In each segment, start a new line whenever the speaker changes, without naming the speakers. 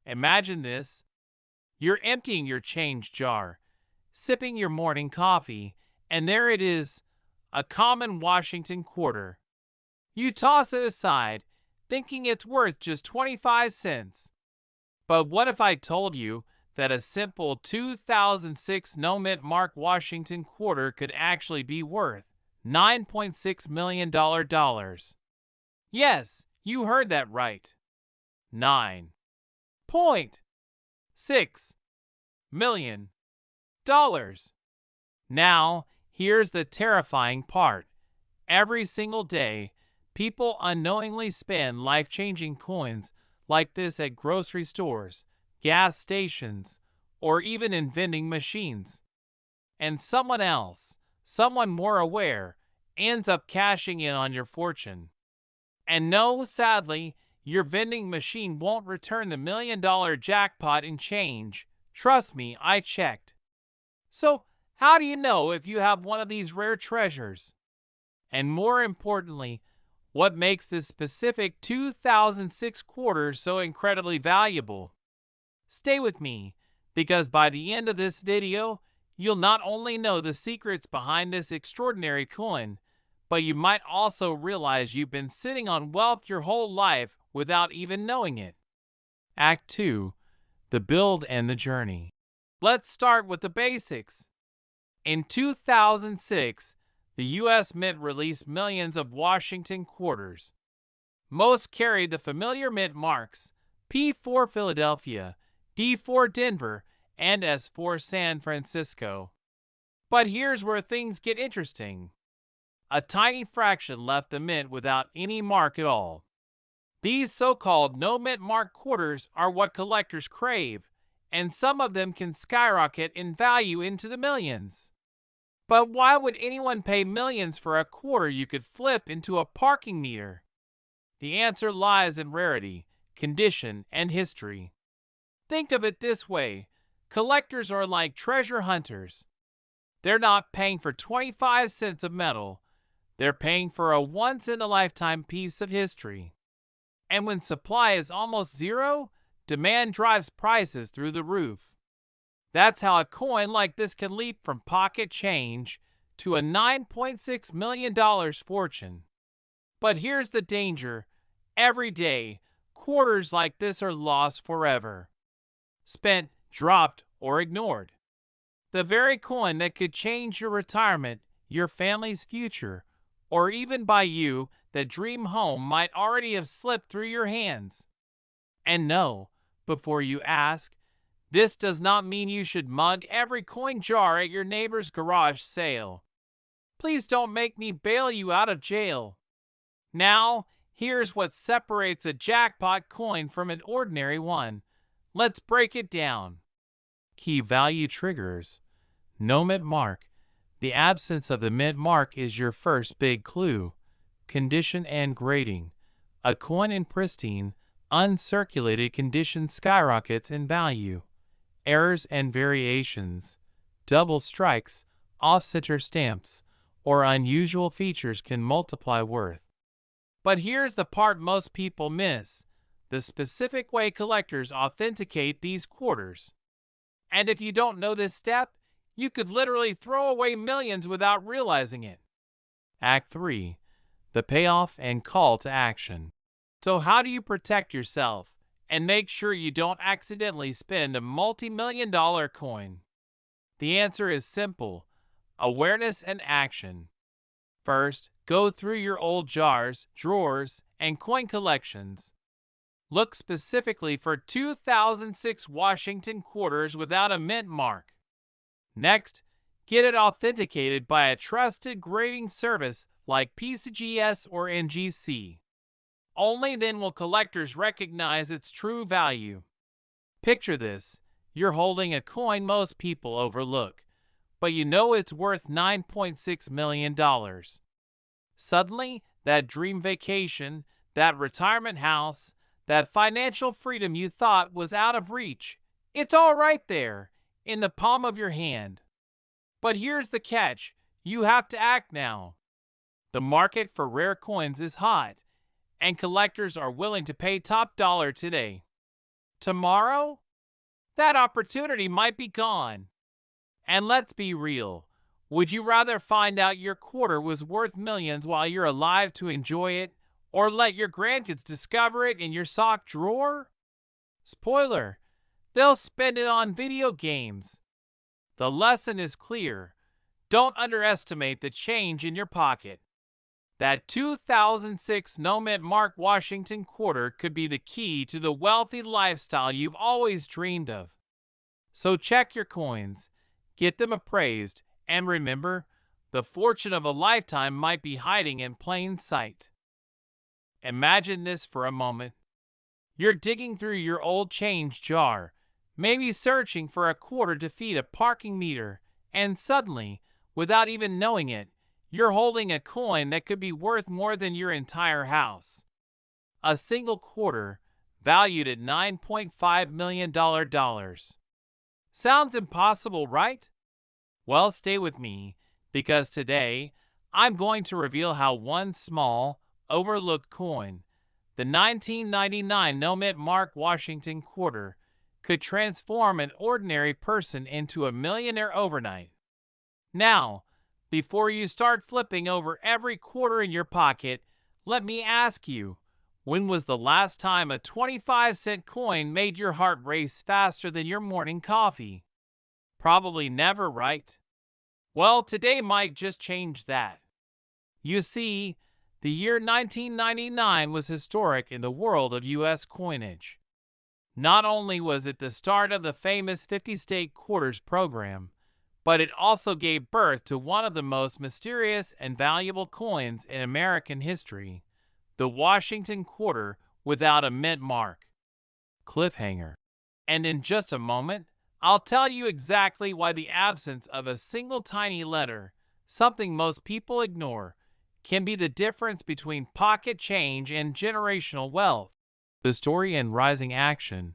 Imagine this. You're emptying your change jar, sipping your morning coffee, and there it is, a common Washington quarter. You toss it aside, thinking it's worth just 25 cents. But what if I told you that a simple 2006 no-mint mark Washington quarter could actually be worth $9.6 million dollars? Yes, you heard that right. $9.6 million dollars. Now, here's the terrifying part. Every single day, people unknowingly spend life-changing coins like this at grocery stores, gas stations, or even in vending machines. And someone else, someone more aware, ends up cashing in on your fortune. And no, sadly, your vending machine won't return the $1 million jackpot in change. Trust me, I checked. So, how do you know if you have one of these rare treasures? And more importantly, what makes this specific 2006 quarter so incredibly valuable? Stay with me, because by the end of this video, you'll not only know the secrets behind this extraordinary coin, but you might also realize you've been sitting on wealth your whole life without even knowing it. Act 2. The build and the journey. Let's start with the basics. In 2006, the U.S. Mint released millions of Washington quarters. Most carried the familiar mint marks P for Philadelphia, D for Denver, and S for San Francisco. But here's where things get interesting. A tiny fraction left the mint without any mark at all. These so-called no-mint mark quarters are what collectors crave, and some of them can skyrocket in value into the millions. But why would anyone pay millions for a quarter you could flip into a parking meter? The answer lies in rarity, condition, and history. Think of it this way. Collectors are like treasure hunters. They're not paying for 25 cents of metal. They're paying for a once-in-a-lifetime piece of history. And when supply is almost zero, demand drives prices through the roof. That's how a coin like this can leap from pocket change to a $9.6 million fortune. But here's the danger. Every day, quarters like this are lost forever. Spent, dropped, or ignored. The very coin that could change your retirement, your family's future, or even buy you that dream home might already have slipped through your hands. And no, before you ask, this does not mean you should mug every coin jar at your neighbor's garage sale. Please don't make me bail you out of jail. Now, here's what separates a jackpot coin from an ordinary one. Let's break it down. Key value triggers. No mint mark. The absence of the mint mark is your first big clue. Condition and grading. A coin in pristine, uncirculated condition skyrockets in value. Errors and variations. Double strikes, off-center stamps, or unusual features can multiply worth. But here's the part most people miss. The specific way collectors authenticate these quarters. And if you don't know this step, you could literally throw away millions without realizing it. Act 3. The payoff and call to action. So how do you protect yourself and make sure you don't accidentally spend a multi-million-dollar coin? The answer is simple. Awareness and action. First, go through your old jars, drawers, and coin collections. Look specifically for 2006 Washington quarters without a mint mark. Next, get it authenticated by a trusted grading service like PCGS or NGC. Only then will collectors recognize its true value. Picture this. You're holding a coin most people overlook, but you know it's worth $9.6 million. Suddenly, that dream vacation, that retirement house, that financial freedom you thought was out of reach, it's all right there, in the palm of your hand. But here's the catch. You have to act now. The market for rare coins is hot, and collectors are willing to pay top dollar today. Tomorrow, that opportunity might be gone. And let's be real. Would you rather find out your quarter was worth millions while you're alive to enjoy it, or let your grandkids discover it in your sock drawer? Spoiler, they'll spend it on video games. The lesson is clear. Don't underestimate the change in your pocket. That 2006 no-mint Mark Washington quarter could be the key to the wealthy lifestyle you've always dreamed of. So check your coins, get them appraised, and remember, the fortune of a lifetime might be hiding in plain sight. Imagine this for a moment. You're digging through your old change jar, maybe searching for a quarter to feed a parking meter, and suddenly, without even knowing it, you're holding a coin that could be worth more than your entire house. A single quarter, valued at $9.5 million. Sounds impossible, right? Well, stay with me, because today, I'm going to reveal how one small, overlooked coin, the 1999 no-mint Mark Washington quarter, could transform an ordinary person into a millionaire overnight. Now, before you start flipping over every quarter in your pocket, let me ask you, when was the last time a 25-cent coin made your heart race faster than your morning coffee? Probably never, right? Well, today might just change that. You see, the year 1999 was historic in the world of U.S. coinage. Not only was it the start of the famous 50-state quarters program, but it also gave birth to one of the most mysterious and valuable coins in American history, the Washington quarter without a mint mark. Cliffhanger. And in just a moment, I'll tell you exactly why the absence of a single tiny letter, something most people ignore, can be the difference between pocket change and generational wealth. The story and rising action,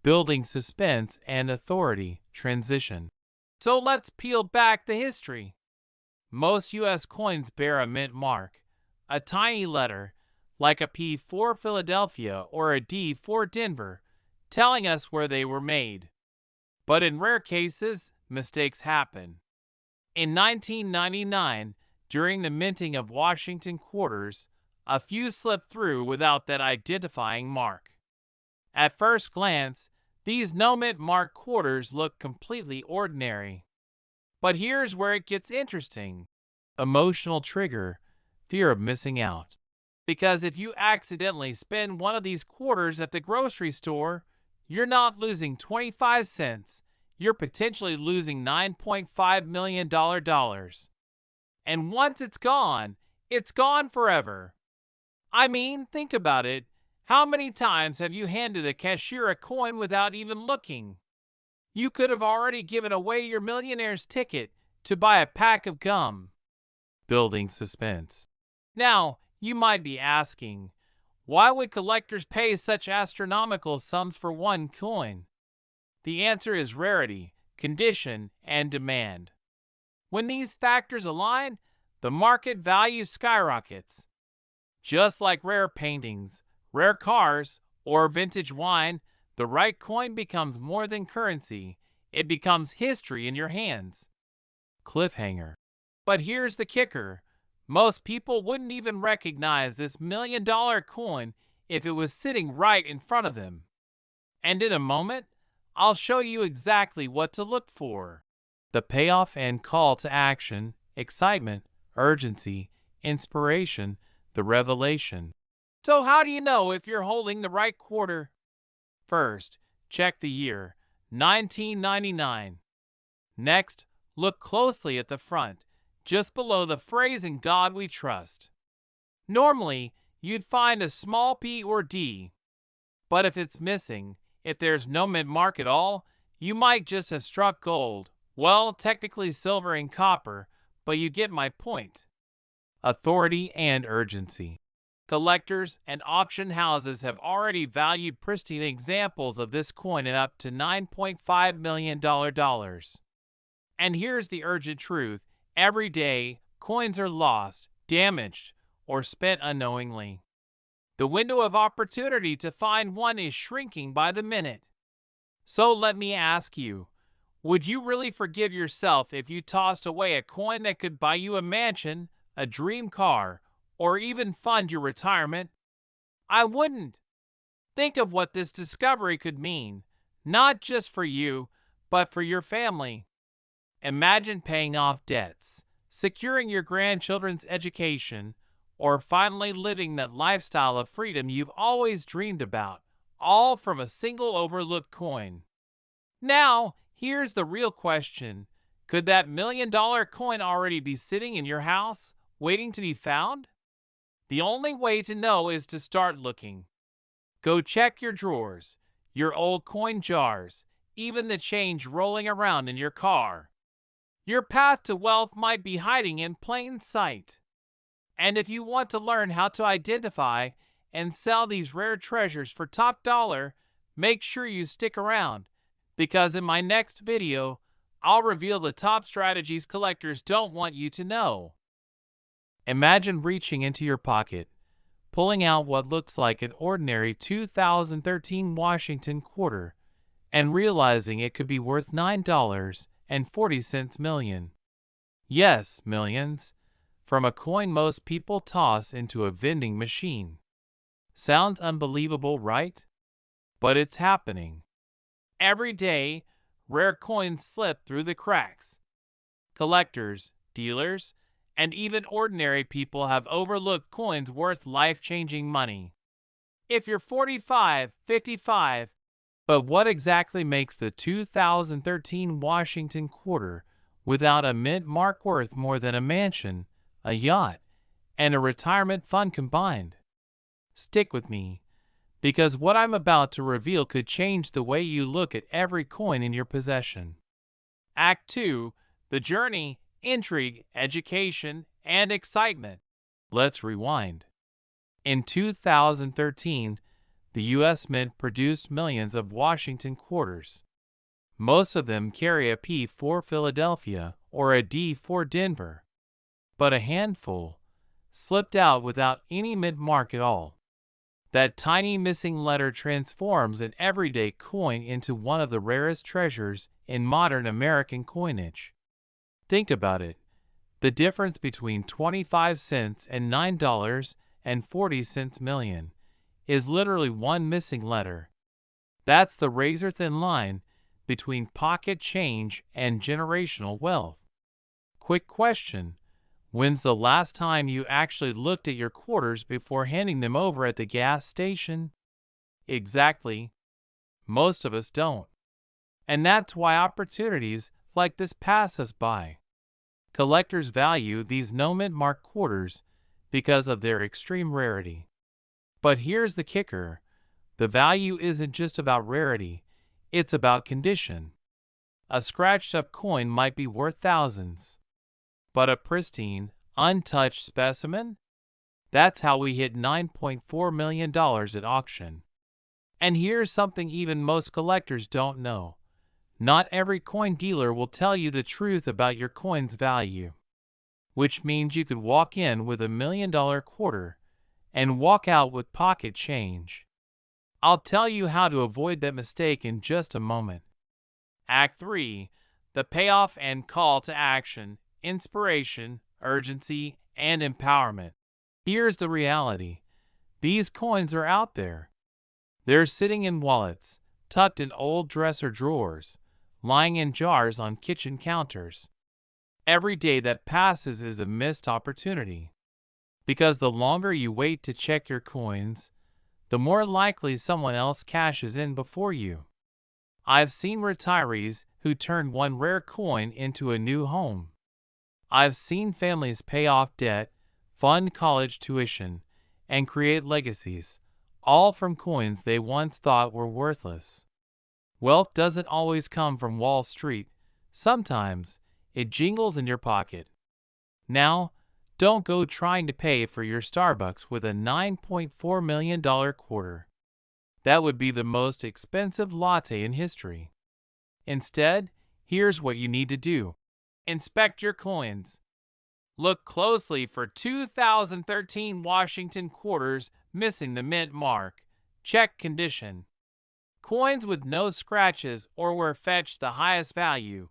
building suspense and authority, transition. So let's peel back the history. Most U.S. coins bear a mint mark, a tiny letter, like a P for Philadelphia or a D for Denver, telling us where they were made. But in rare cases, mistakes happen. In 1999, during the minting of Washington quarters, a few slipped through without that identifying mark. At first glance, these no-mint mark quarters look completely ordinary. But here's where it gets interesting. Emotional trigger, fear of missing out. Because if you accidentally spend one of these quarters at the grocery store, you're not losing 25 cents, you're potentially losing $9.5 million. And once it's gone forever. I mean, think about it. How many times have you handed a cashier a coin without even looking? You could have already given away your millionaire's ticket to buy a pack of gum. Building suspense. Now, you might be asking, why would collectors pay such astronomical sums for one coin? The answer is rarity, condition, and demand. When these factors align, the market value skyrockets. Just like rare paintings, rare cars, or vintage wine, the right coin becomes more than currency. It becomes history in your hands. Cliffhanger. But here's the kicker. Most people wouldn't even recognize this $1 million coin if it was sitting right in front of them. And in a moment, I'll show you exactly what to look for. The payoff and call to action, excitement, urgency, inspiration, the revelation. So how do you know if you're holding the right quarter? First, check the year, 1999. Next, look closely at the front, just below the phrase "In God We Trust." Normally, you'd find a small P or D. But if it's missing, if there's no mint mark at all, you might just have struck gold. Well, technically silver and copper, but you get my point. Authority and urgency. Collectors and auction houses have already valued pristine examples of this coin at up to $9.5 million. And here's the urgent truth. Every day, coins are lost, damaged, or spent unknowingly. The window of opportunity to find one is shrinking by the minute. So let me ask you, would you really forgive yourself if you tossed away a coin that could buy you a mansion, a dream car, or even fund your retirement? I wouldn't. Think of what this discovery could mean, not just for you, but for your family. Imagine paying off debts, securing your grandchildren's education, or finally living that lifestyle of freedom you've always dreamed about, all from a single overlooked coin. Now, here's the real question. Could that $1,000,000 coin already be sitting in your house, waiting to be found? The only way to know is to start looking. Go check your drawers, your old coin jars, even the change rolling around in your car. Your path to wealth might be hiding in plain sight. And if you want to learn how to identify and sell these rare treasures for top dollar, make sure you stick around, because in my next video, I'll reveal the top strategies collectors don't want you to know. Imagine reaching into your pocket, pulling out what looks like an ordinary 2013 Washington quarter, and realizing it could be worth $9.40 million. Yes, millions. From a coin most people toss into a vending machine. Sounds unbelievable, right? But it's happening. Every day, rare coins slip through the cracks. Collectors, dealers, and even ordinary people have overlooked coins worth life-changing money. If you're 45, 55, but what exactly makes the 2013 Washington quarter without a mint mark worth more than a mansion, a yacht, and a retirement fund combined? Stick with me, because what I'm about to reveal could change the way you look at every coin in your possession. Act 2. The journey, intrigue, education, and excitement. Let's rewind. In 2013, the U.S. Mint produced millions of Washington quarters. Most of them carry a P for Philadelphia or a D for Denver. But a handful slipped out without any mint mark at all. That tiny missing letter transforms an everyday coin into one of the rarest treasures in modern American coinage. Think about it. The difference between 25 cents and $9.40 million is literally one missing letter. That's the razor-thin line between pocket change and generational wealth. Quick question. When's the last time you actually looked at your quarters before handing them over at the gas station? Exactly. Most of us don't. And that's why opportunities like this pass us by. Collectors value these no-mint mark quarters because of their extreme rarity. But here's the kicker. The value isn't just about rarity, it's about condition. A scratched-up coin might be worth thousands. But a pristine, untouched specimen? That's how we hit $9.4 million at auction. And here's something even most collectors don't know. Not every coin dealer will tell you the truth about your coin's value. Which means you could walk in with $1,000,000 quarter and walk out with pocket change. I'll tell you how to avoid that mistake in just a moment. Act 3. The payoff and call to action. Inspiration, urgency, and empowerment. Here's the reality. These coins are out there. They're sitting in wallets, tucked in old dresser drawers, lying in jars on kitchen counters. Every day that passes is a missed opportunity. Because the longer you wait to check your coins, the more likely someone else cashes in before you. I've seen retirees who turned one rare coin into a new home. I've seen families pay off debt, fund college tuition, and create legacies, all from coins they once thought were worthless. Wealth doesn't always come from Wall Street. Sometimes it jingles in your pocket. Now, don't go trying to pay for your Starbucks with a $9.4 million quarter. That would be the most expensive latte in history. Instead, here's what you need to do. Inspect your coins. Look closely for 2013 Washington quarters missing the mint mark. Check condition. Coins with no scratches or where fetched the highest value.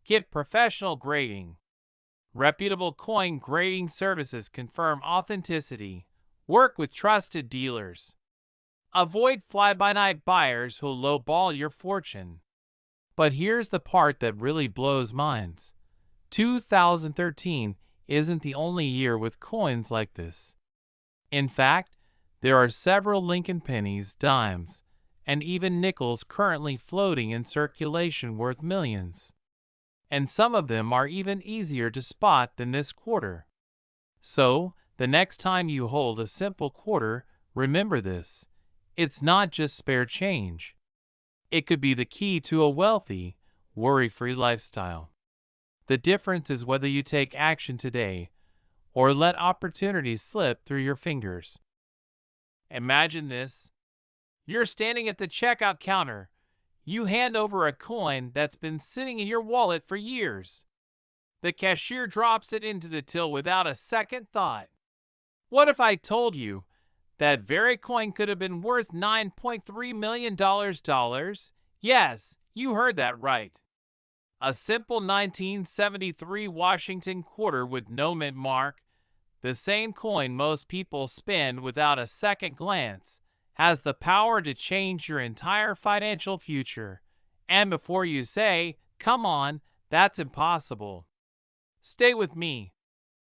Get professional grading. Reputable coin grading services confirm authenticity. Work with trusted dealers. Avoid fly-by-night buyers who'll lowball your fortune. But here's the part that really blows minds. 2013 isn't the only year with coins like this. In fact, there are several Lincoln pennies, dimes, and even nickels currently floating in circulation worth millions. And some of them are even easier to spot than this quarter. So, the next time you hold a simple quarter, remember this. It's not just spare change. It could be the key to a wealthy, worry-free lifestyle. The difference is whether you take action today or let opportunities slip through your fingers. Imagine this. You're standing at the checkout counter. You hand over a coin that's been sitting in your wallet for years. The cashier drops it into the till without a second thought. What if I told you that very coin could have been worth $9.3 million dollars? Yes, you heard that right. A simple 1973 Washington quarter with no mint mark, the same coin most people spend without a second glance, has the power to change your entire financial future. And before you say, "Come on, that's impossible," stay with me.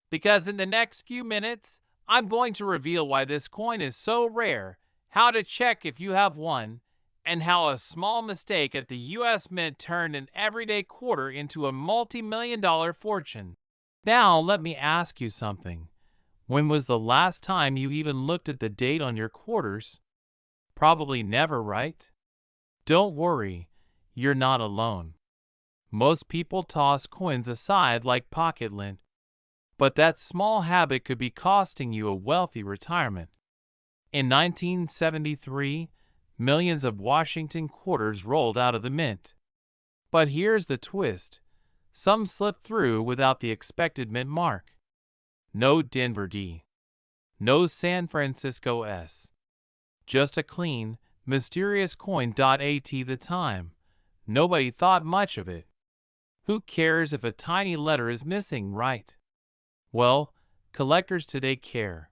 Because in the next few minutes, I'm going to reveal why this coin is so rare, how to check if you have one, and how a small mistake at the U.S. Mint turned an everyday quarter into a multi-million-dollar fortune. Now let me ask you something. When was the last time you even looked at the date on your quarters? Probably never, right? Don't worry, you're not alone. Most people toss coins aside like pocket lint. But that small habit could be costing you a wealthy retirement. In 1973, millions of Washington quarters rolled out of the mint. But here's the twist. Some slipped through without the expected mint mark. No Denver D. No San Francisco S. Just a clean, mysterious coin. At the time, nobody thought much of it. Who cares if a tiny letter is missing, right? Well, collectors today care.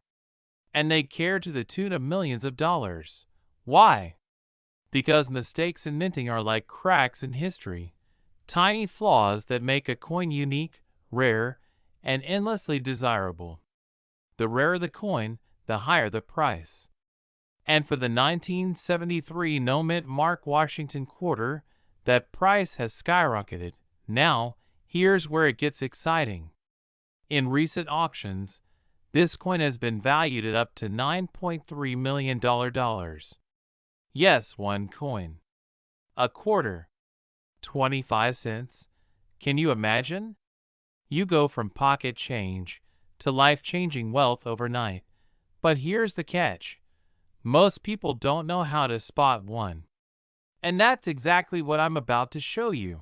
And they care to the tune of millions of dollars. Why? Because mistakes in minting are like cracks in history. Tiny flaws that make a coin unique, rare, and endlessly desirable. The rarer the coin, the higher the price. And for the 1973 no mint mark Washington quarter, that price has skyrocketed. Now, here's where it gets exciting. In recent auctions, this coin has been valued at up to $9.3 million. Yes, one coin. A quarter. 25 cents. Can you imagine? You go from pocket change to life-changing wealth overnight. But here's the catch. Most people don't know how to spot one. And that's exactly what I'm about to show you.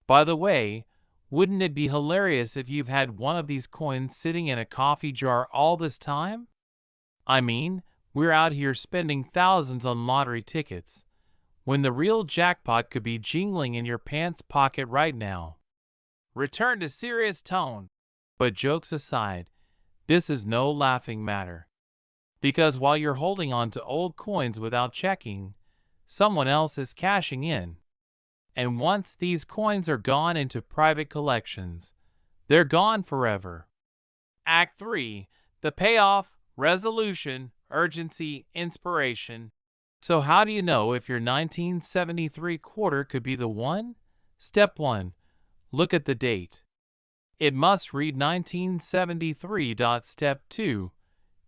By the way, wouldn't it be hilarious if you've had one of these coins sitting in a coffee jar all this time? I mean, we're out here spending thousands on lottery tickets, when the real jackpot could be jingling in your pants pocket right now. Return to serious tone. But jokes aside, this is no laughing matter. Because while you're holding on to old coins without checking, someone else is cashing in. And once these coins are gone into private collections, they're gone forever. Act 3. The payoff, resolution, urgency, inspiration. So how do you know if your 1973 quarter could be the one? Step 1. Look at the date. It must read 1973. Step 2.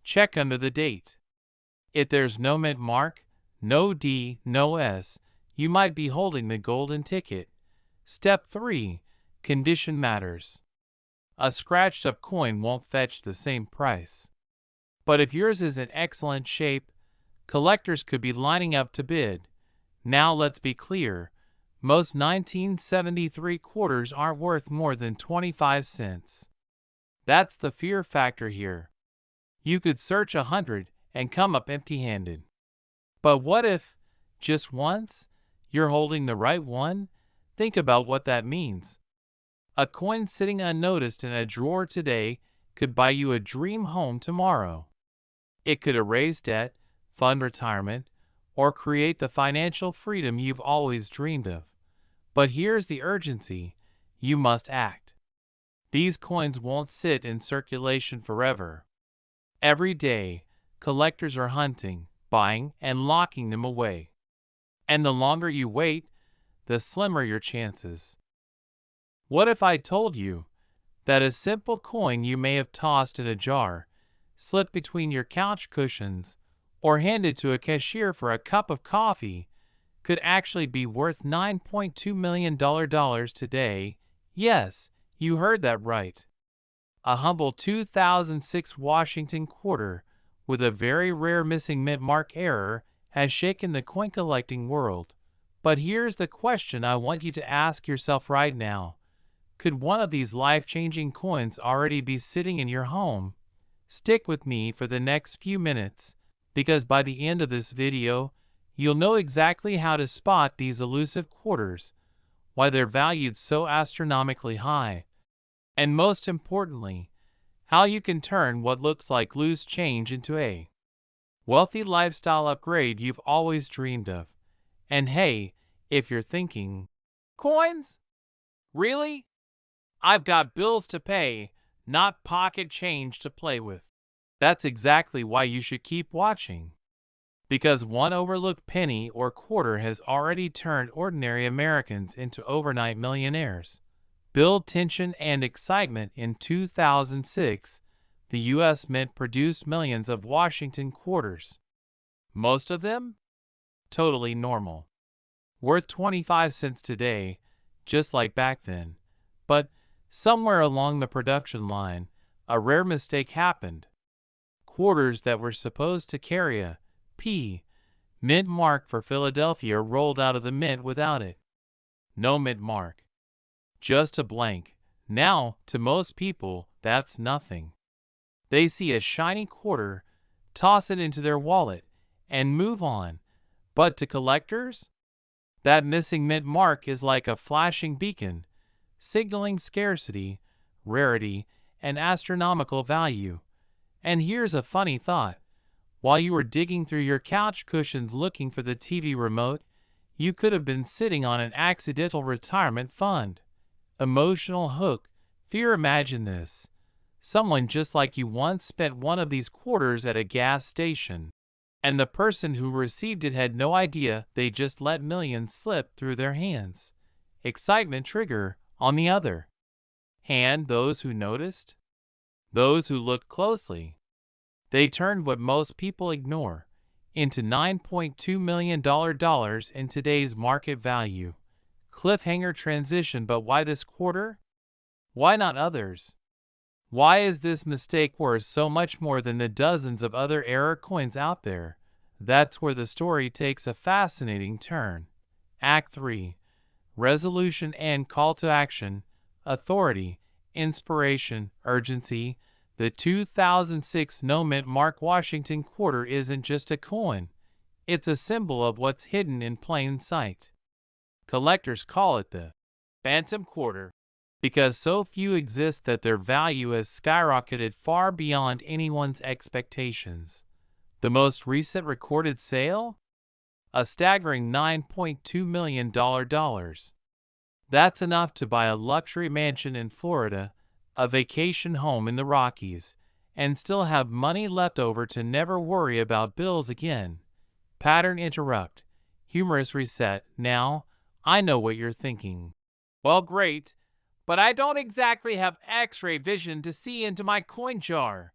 Check under the date. If there's no mint mark, no D, no S, you might be holding the golden ticket. Step 3. Condition matters. A scratched-up coin won't fetch the same price. But if yours is in excellent shape, collectors could be lining up to bid. Now let's be clear. Most 1973 quarters aren't worth more than 25 cents. That's the fear factor here. You could search 100 and come up empty-handed. But what if, just once, you're holding the right one? Think about what that means. A coin sitting unnoticed in a drawer today could buy you a dream home tomorrow. It could erase debt, fund retirement, or create the financial freedom you've always dreamed of. But here's the urgency: you must act. These coins won't sit in circulation forever. Every day, collectors are hunting, buying, and locking them away. And the longer you wait, the slimmer your chances. What if I told you that a simple coin you may have tossed in a jar, slipped between your couch cushions, or handed to a cashier for a cup of coffee could actually be worth $9.2 million today? Yes, you heard that right. A humble 2006 Thwashington quarter with a very rare missing mint mark error has shaken the coin collecting world. But here's the question I want you to ask yourself right now. Could one of these life-changing coins already be sitting in your home? Stick with me for the next few minutes, because by the end of this video, you'll know exactly how to spot these elusive quarters, why they're valued so astronomically high, and most importantly, how you can turn what looks like loose change into a wealthy lifestyle upgrade you've always dreamed of. And hey, if you're thinking, coins? Really? I've got bills to pay, not pocket change to play with. That's exactly why you should keep watching. Because one overlooked penny or quarter has already turned ordinary Americans into overnight millionaires. Build tension and excitement. In 2006, the U.S. Mint produced millions of Thwashington quarters. Most of them totally normal, worth 25 cents today, just like back then. But somewhere along the production line, a rare mistake happened. Quarters that were supposed to carry a P mint mark for Philadelphia rolled out of the mint without it. No mint mark. Just a blank. Now, to most people, that's nothing. They see a shiny quarter, toss it into their wallet, and move on. But to collectors, that missing mint mark is like a flashing beacon, signaling scarcity, rarity, and astronomical value. And here's a funny thought. While you were digging through your couch cushions looking for the TV remote, you could have been sitting on an accidental retirement fund. Emotional hook. Fear. Imagine this. Someone just like you once spent one of these quarters at a gas station, and the person who received it had no idea they just let millions slip through their hands. Excitement trigger. On the other hand, those who noticed, those who looked closely, they turned what most people ignore into $9.2 million in today's market value. Cliffhanger transition. But why this quarter? Why not others? Why is this mistake worth so much more than the dozens of other error coins out there? That's where the story takes a fascinating turn. Act 3. Resolution and call to action. Authority, inspiration, urgency. The 2006 no mint mark Thwashington quarter isn't just a coin. It's a symbol of what's hidden in plain sight. Collectors call it the phantom quarter because so few exist that their value has skyrocketed far beyond anyone's expectations. The most recent recorded sale? A staggering $9.2 million. That's enough to buy a luxury mansion in Florida, a vacation home in the Rockies, and still have money left over to never worry about bills again. Pattern interrupt. Humorous reset. Now, I know what you're thinking. Well, great, but I don't exactly have X-ray vision to see into my coin jar.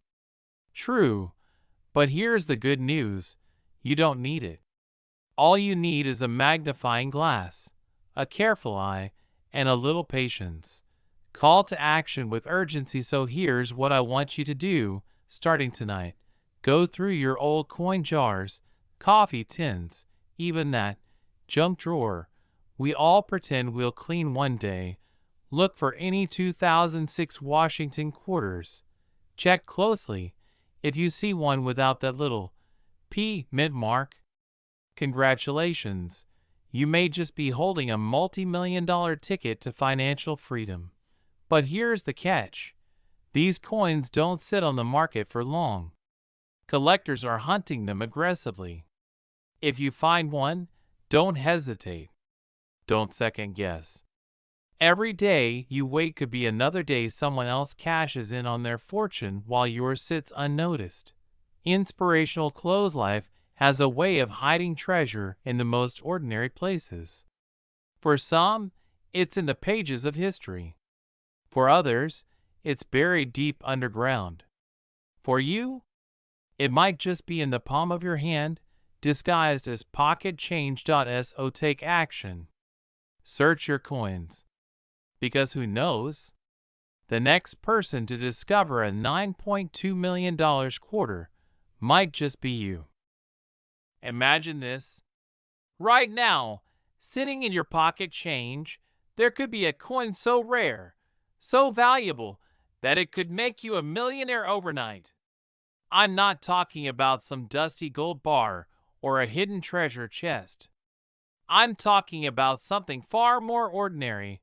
True, but here's the good news. You don't need it. All you need is a magnifying glass, a careful eye, and a little patience. Call to action with urgency. So here's what I want you to do, starting tonight. Go through your old coin jars, coffee tins, even that junk drawer we all pretend we'll clean one day. Look for any 2006 Thwashington quarters. Check closely. If you see one without that little P. Mint mark. Congratulations. You may just be holding a multi-million-dollar ticket to financial freedom. But here's the catch. These coins don't sit on the market for long. Collectors are hunting them aggressively. If you find one, don't hesitate. Don't second guess. Every day you wait could be another day someone else cashes in on their fortune while yours sits unnoticed. Inspirational Clothes Life has a way of hiding treasure in the most ordinary places. For some, it's in the pages of history. For others, it's buried deep underground. For you, it might just be in the palm of your hand, disguised as pocket change.so. Take action. Search your coins. Because who knows? The next person to discover a $9.2 million quarter might just be you. Imagine this. Right now, sitting in your pocket change, there could be a coin so rare, so valuable, that it could make you a millionaire overnight. I'm not talking about some dusty gold bar or a hidden treasure chest. I'm talking about something far more ordinary,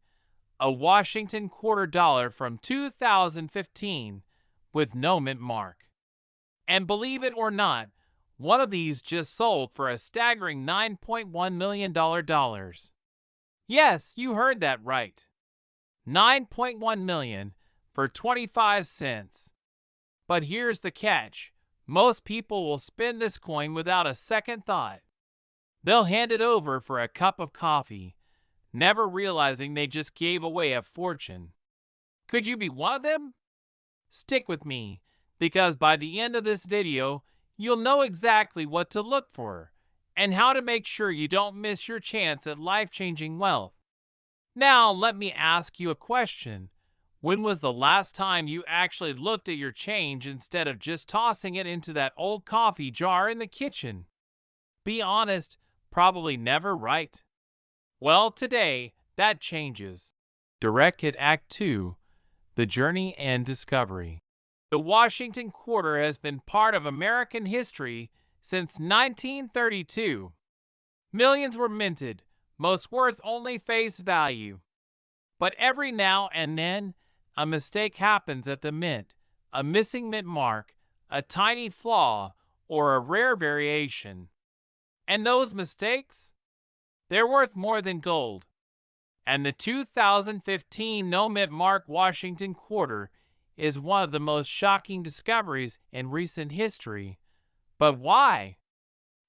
a Washington $quarter from 2015 with no mint mark. And believe it or not, one of these just sold for a staggering $9.1 million. Yes, you heard that right. $9.1 million for 25 cents. But here's the catch. Most people will spend this coin without a second thought. They'll hand it over for a cup of coffee, never realizing they just gave away a fortune. Could you be one of them? Stick with me, because by the end of this video, you'll know exactly what to look for and how to make sure you don't miss your chance at life-changing wealth. Now, let me ask you a question. When was the last time you actually looked at your change instead of just tossing it into that old coffee jar in the kitchen? Be honest, probably never, right? Well, today, that changes. Direct Hit Act 2, The Journey and Discovery. The Washington quarter has been part of American history since 1932. Millions were minted, most worth only face value. But every now and then, a mistake happens at the mint, a missing mint mark, a tiny flaw, or a rare variation. And those mistakes? They're worth more than gold. And the 2015 no mint mark Washington quarter is one of the most shocking discoveries in recent history. But why?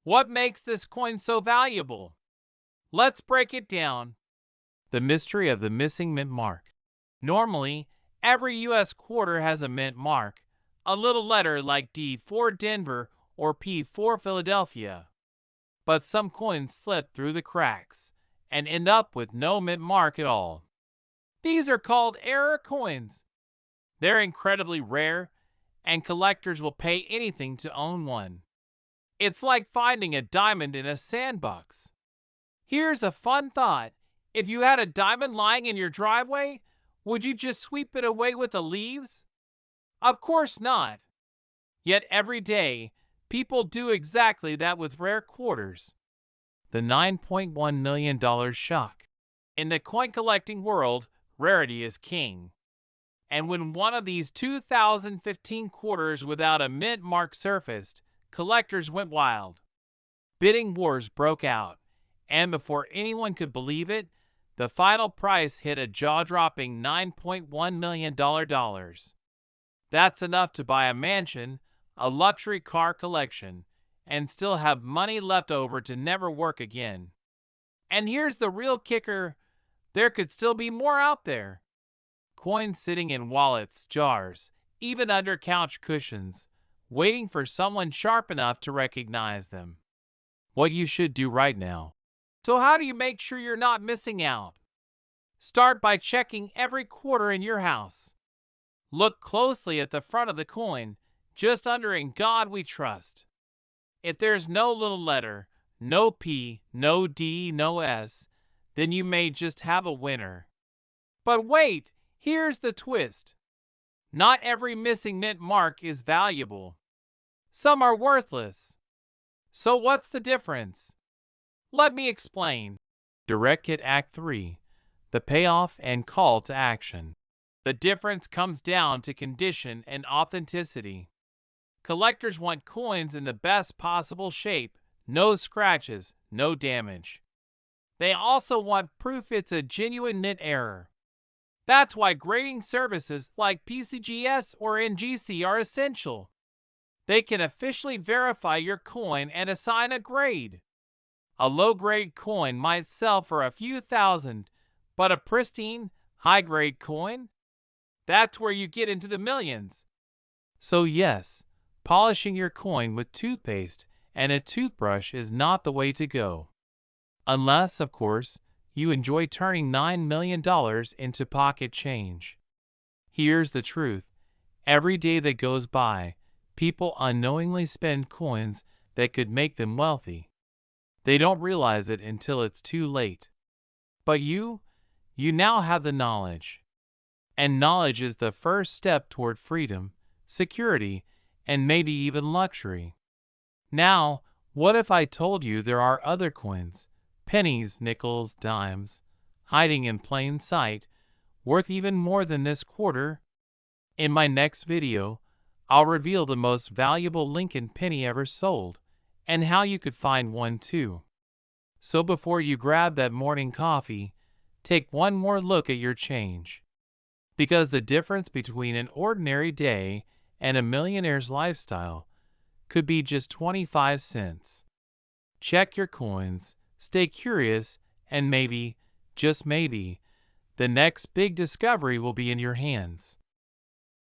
What makes this coin so valuable? Let's break it down. The mystery of the missing mint mark. Normally, every U.S. quarter has a mint mark, a little letter like D for Denver or P for Philadelphia. But some coins slip through the cracks and end up with no mint mark at all. These are called error coins. They're incredibly rare, and collectors will pay anything to own one. It's like finding a diamond in a sandbox. Here's a fun thought. If you had a diamond lying in your driveway, would you just sweep it away with the leaves? Of course not. Yet every day, people do exactly that with rare quarters. The $9.1 million shock. In the coin collecting world, rarity is king. And when one of these 2015 quarters without a mint mark surfaced, collectors went wild. Bidding wars broke out, and before anyone could believe it, the final price hit a jaw-dropping $9.1 million. That's enough to buy a mansion, a luxury car collection, and still have money left over to never work again. And here's the real kicker, there could still be more out there. Coins sitting in wallets, jars, even under couch cushions, waiting for someone sharp enough to recognize them. What you should do right now. So how do you make sure you're not missing out? Start by checking every quarter in your house. Look closely at the front of the coin, just under "In God We Trust." If there's no little letter, no P, no D, no S, then you may just have a winner. But wait, here's the twist. Not every missing mint mark is valuable. Some are worthless. So what's the difference? Let me explain. Direct Hit Act 3. The payoff and call to action. The difference comes down to condition and authenticity. Collectors want coins in the best possible shape, no scratches, no damage. They also want proof it's a genuine knit error. That's why grading services like PCGS or NGC are essential. They can officially verify your coin and assign a grade. A low-grade coin might sell for a few thousand, but a pristine, high-grade coin? That's where you get into the millions. So yes, polishing your coin with toothpaste and a toothbrush is not the way to go. Unless, of course, you enjoy turning $9 million into pocket change. Here's the truth. Every day that goes by, people unknowingly spend coins that could make them wealthy. They don't realize it until it's too late. But you now have the knowledge. And knowledge is the first step toward freedom, security, and maybe even luxury. Now, what if I told you there are other coins, pennies, nickels, dimes, hiding in plain sight, worth even more than this quarter? In my next video, I'll reveal the most valuable Lincoln penny ever sold, and how you could find one too. So before you grab that morning coffee, take one more look at your change. Because the difference between an ordinary day and a millionaire's lifestyle could be just 25 cents. Check your coins, stay curious, and maybe, just maybe, the next big discovery will be in your hands.